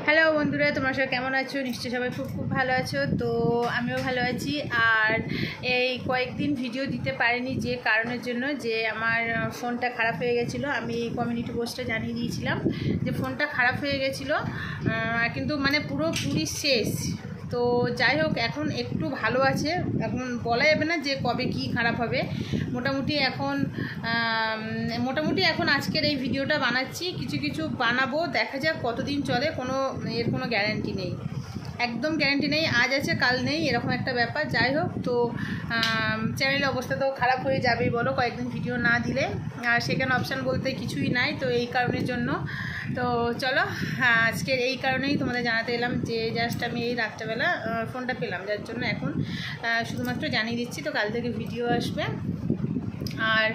Hello বন্ধুরা, তোমরা সবাই কেমন আছো? নিশ্চয়ই সবাই খুব খুব ভালো আছো। তো আমিও ভালো আছি। আর এই কয়েকদিন ভিডিও দিতে পারিনি যে কারণের জন্য, যে আমার ফোনটা খারাপ হয়ে গেছিলো। আমি কমিউনিটি পোস্টে জানিয়ে দিয়েছিলাম যে ফোনটা খারাপ হয়ে গেছিলো, কিন্তু মানে পুরোপুরি শেষ। তো যাই হোক, এখন একটু ভালো আছে। এখন বলা যাবে না যে কবে কি খারাপ হবে। মোটামুটি এখন আজকের এই ভিডিওটা বানাচ্ছি, কিছু কিছু বানাবো, দেখা যাক কতদিন চলে। কোনো গ্যারান্টি নেই, একদম গ্যারান্টি নেই। আজ আছে কাল নেই, এরকম একটা ব্যাপার। যাই হোক, তো চ্যানেলের অবস্থা তো খারাপ হয়ে যাবেই বলো কয়েকদিন ভিডিও না দিলে। আর সেখানে অপশান বলতে কিছুই নাই, তো এই কারণের জন্য। তো চলো, আজকের এই কারণেই তোমাদের জানাতে এলাম যে জাস্ট আমি এই রাত্রেবেলা ফোনটা পেলাম, যার জন্য এখন শুধুমাত্র জানিয়ে দিচ্ছি। তো কাল থেকে ভিডিও আসবে। আর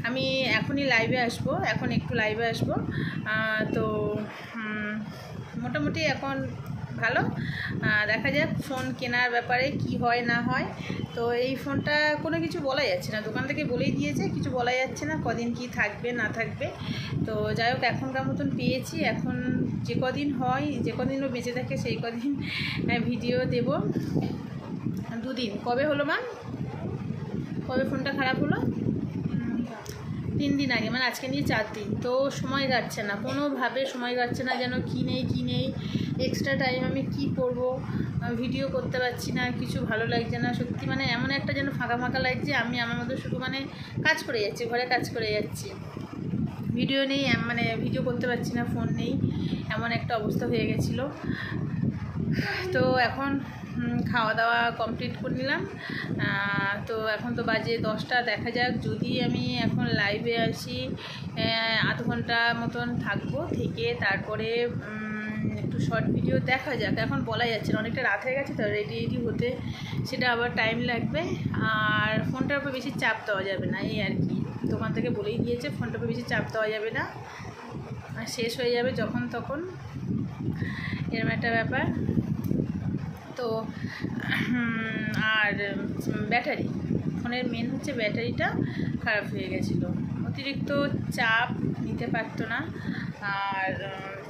আমি এখনই লাইভে আসবো, এখন একটু লাইভে আসবো। তো মোটামুটি এখন ভালো। দেখা যাক ফোন কেনার ব্যাপারে কি হয় না হয়। তো এই ফোনটা কোনো কিছু বলা যাচ্ছে না, দোকান থেকে বলেই দিয়েছে, কিছু বলা যাচ্ছে না কদিন কি থাকবে না থাকবে। তো যাই হোক, এখনকার মতন পেয়েছি। এখন যে কদিন হয়, যে কদিনও বেঁচে থাকে সেই কদিন ভিডিও দেব। দুদিন কবে হলো মা, কবে ফোনটা খারাপ হলো? 3 দিন আগে, মানে আজকে নিয়ে 4 দিন। তো সময় যাচ্ছে না, কোনোভাবে সময় যাচ্ছে না, যেন কি নেই এক্সট্রা টাইম আমি কি করব, ভিডিও করতে পারছি না, কিছু ভালো লাগছে না সত্যি। মানে এমন একটা যেন ফাঁকা ফাঁকা লাগছে। আমি আমার মধ্যে শুধু মানে কাজ করে যাচ্ছি, ঘরে কাজ করে যাচ্ছি, ভিডিও নেই, মানে ভিডিও করতে পারছি না, ফোন নেই, এমন একটা অবস্থা হয়ে গেছিলো। তো এখন খাওয়া দাওয়া কমপ্লিট করে নিলাম। তো এখন তো বাজে 10টা। দেখা যাক, যদি আমি এখন লাইভে আসি, আধ ঘন্টা মতন থাকবো, থেকে তারপরে একটু শর্ট ভিডিও দেখা যাক। এখন বলা যাচ্ছে না, অনেকটা রাত হয়ে গেছে তো, রেডি হতে সেটা আবার টাইম লাগবে। আর ফোনটার উপর বেশি চাপ দেওয়া যাবে না, এই আর কি। দোকান থেকে বলেই দিয়েছে ফোনটার উপর বেশি চাপ দেওয়া যাবে না, শেষ হয়ে যাবে যখন তখন, এরকম একটা ব্যাপার। তো আর ব্যাটারি, ফোনের মেন হচ্ছে ব্যাটারিটা খারাপ হয়ে গেছিলো, অতিরিক্ত চাপ নিতে পারতো না। আর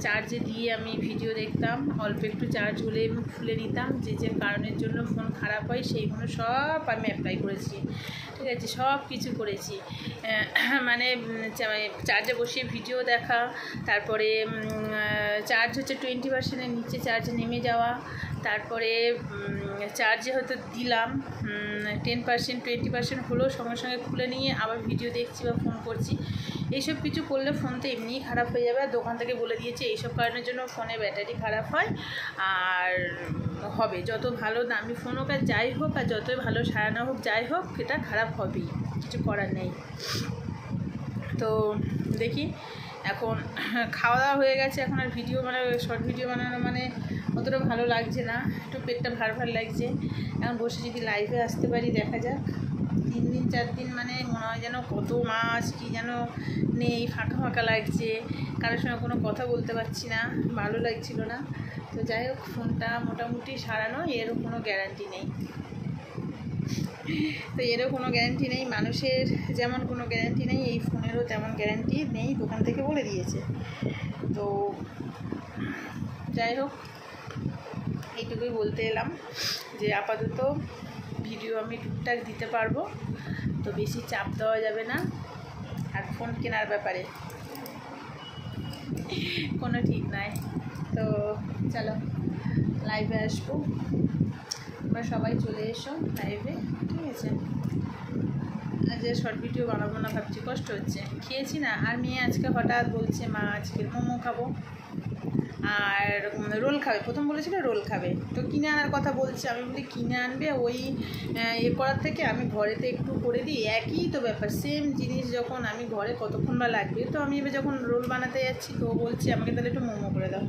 চার্জে দিয়ে আমি ভিডিও দেখতাম, অল্প একটু চার্জ হলে আমি খুলে নিতাম। যে কারণের জন্য ফোন খারাপ হয় সেইগুলো সব আমি অ্যাপ্লাই করেছি, ঠিক আছে, সব কিছু করেছি। মানে চার্জে বসিয়ে ভিডিও দেখা, তারপরে চার্জ হচ্ছে 20%-এর নিচে চার্জ নেমে যাওয়া, তারপরে চার্জে হয়তো দিলাম 10%, 20% হলেও সঙ্গে সঙ্গে খুলে নিয়ে আবার ভিডিও দেখছি বা ফোন করছি। এইসব কিছু করলে ফোন তো এমনিই খারাপ হয়ে যাবে। আর দোকান থেকে বলে দিয়েছে এইসব কারণের জন্য ফোনে ব্যাটারি খারাপ হয় আর হবে। যত ভালো দামি ফোন হোক আর যাই হোক, আর যতই ভালো সারানো হোক যাই হোক, এটা খারাপ হবেই, কিছু করার নেই। তো দেখি, এখন খাওয়া দাওয়া হয়ে গেছে, এখন আর ভিডিও মানে শর্ট ভিডিও বানানো মানে অতটা ভালো লাগছে না, একটু পেটটা ভার লাগছে। এখন বসে যদি লাইভে আসতে পারি, দেখা যাক। 3 দিন 4 দিন মানে মনে হয় যেন কত মাস কি যেন নেই, ফাঁকা ফাঁকা লাগছে, কারোর সঙ্গে কোনো কথা বলতে পারছি না, ভালো লাগছিল না। তো যাই হোক, ফোনটা মোটামুটি সারানো, এরও কোনো গ্যারান্টি নেই। তো এরও কোনো গ্যারান্টি নেই, মানুষের যেমন কোনো গ্যারান্টি নেই, এই ফোনেরও তেমন গ্যারান্টি নেই, দোকান থেকে বলে দিয়েছে। তো যাই হোক, এইটুকুই বলতে এলাম যে আপাতত ভিডিও আমি টুকটাক দিতে পারবো, তো বেশি চাপ দেওয়া যাবে না। আর ফোন কেনার ব্যাপারে কোনো ঠিক নাই। তো চলো লাইভে আসবো, তোমরা সবাই চলে এসো লাইভে, ঠিক আছে। যে শর্ট ভিডিও বানাবো না ভাবছি, কষ্ট হচ্ছে, খেয়েছি না। আর মেয়ে আজকে হঠাৎ বলছে মা আজকে মোমো খাবো আর রোল খাবে, প্রথম বলেছিল রোল খাবে, তো কিনে আনার কথা বলছে। আমি বলি কিনে আনবে, ওই করার থেকে আমি ঘরেতে একটু করে দিই, একই তো ব্যাপার, সেম জিনিস যখন আমি ঘরে কতক্ষণ বা লাগবে। তো আমি এবার যখন রোল বানাতে যাচ্ছি, তো বলছি আমাকে তাহলে একটু মোমো করে দাও।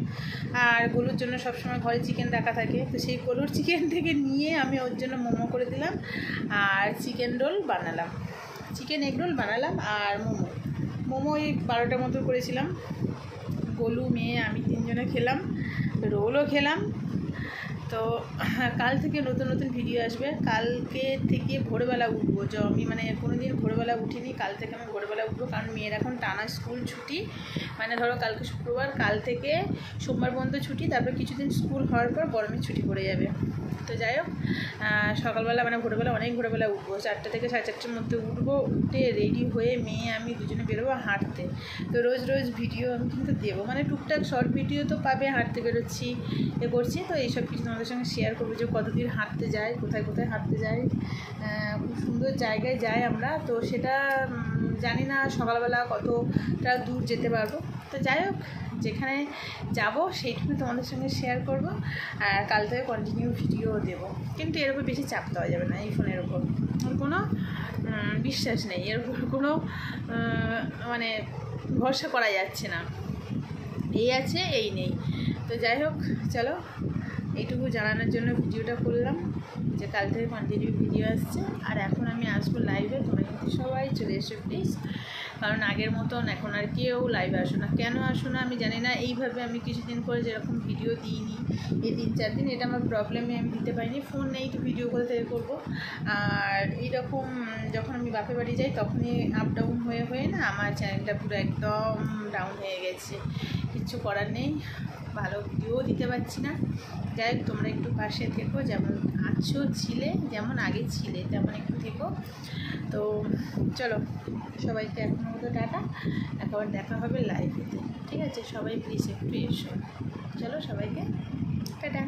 আর গলুর জন্য সবসময় ঘরে চিকেন রাখা থাকে, তো সেই গলুর চিকেন থেকে নিয়ে আমি ওর জন্য মোমো করে দিলাম, আর চিকেন রোল বানালাম, চিকেন এগ রোল বানালাম, আর মোমো ওই 12টার মতো করেছিলাম। গোলু, মেয়ে, আমি 3 জনে খেলাম, রোলও খেলাম। তো কাল থেকে নতুন নতুন ভিডিও আসবে। কালকে থেকে ভোরবেলা উঠবো, আমি মানে কোনো দিন ভোরবেলা উঠিনি, কাল থেকে আমি ভোরবেলা উঠবো, কারণ মেয়ের এখন টানা স্কুল ছুটি। মানে ধরো কালকে শুক্রবার, কাল থেকে সোমবার পর্যন্ত ছুটি, তারপর কিছুদিন স্কুল হওয়ার পর গরমের ছুটি পড়ে যাবে। তো যাই হোক, সকালবেলা মানে ভোরবেলা, অনেক ভোরবেলা উঠবো, 4টা থেকে 4:30টার মধ্যে উঠবো, উঠে রেডি হয়ে মেয়ে আমি দুজনে বেরোবো হাঁটতে। তো রোজ রোজ ভিডিও আমি কিন্তু দেবো, মানে টুকটাক শর্ট ভিডিও তো পাবে, হাঁটতে বেরোচ্ছি এ করছি, তো এইসব কিছু তোমাদের সঙ্গে শেয়ার করবো, যে কতদূর হাঁটতে যাই, কোথায় কোথায় হাঁটতে যাই, খুব সুন্দর জায়গায় যাই আমরা। তো সেটা জানি না সকালবেলা কতটা দূর যেতে পারবো। তো যাই হোক, যেখানে যাব সেইটুকু তোমাদের সঙ্গে শেয়ার করব, আর কাল থেকে কন্টিনিউ ভিডিও দেবো। কিন্তু এর উপর বেশি চাপ দেওয়া যাবে না, এই ফোনের ওপর কোনো বিশ্বাস নেই, এর উপর কোনো মানে ভরসা করা যাচ্ছে না, এই আছে এই নেই। তো যাই হোক, চলো এইটুকু জানানোর জন্য ভিডিওটা করলাম, যে কাল থেকে কন্টিনিউ ভিডিও আসছে। আর এখন আমি আসবো লাইভে, তোমরা কিন্তু সবাই চলে এসো প্লিজ, কারণ আগের মতন এখন আর কেউ লাইভে আসো না। কেন আসো না আমি জানি না, এইভাবে আমি কিছুদিন করে যেরকম ভিডিও দিইনি, এই 3-4 দিন, এটা আমার প্রবলেমে আমি দিতে পারিনি, ফোন নেই তো ভিডিও কোথা থেকে করবো। আর এইরকম যখন আমি বাপের বাড়ি যাই তখনই আপ ডাউন হয়ে হয়ে না আমার চ্যানেলটা পুরো একদম ডাউন হয়ে গেছে, কিচ্ছু করার নেই, ভালো ভিডিও দিতে পারছি না। যাই হোক, তোমরা একটু পাশে থেকো, যেমন আছো ছিলে, যেমন আগে ছিলে তেমন একটু থেকো। তো চলো, সবাইকে এখনো মতো টাটা, একবার দেখা হবে লাইভেতে, ঠিক আছে? সবাই প্লিজ একটু এসো, চলো সবাইকে টাটা।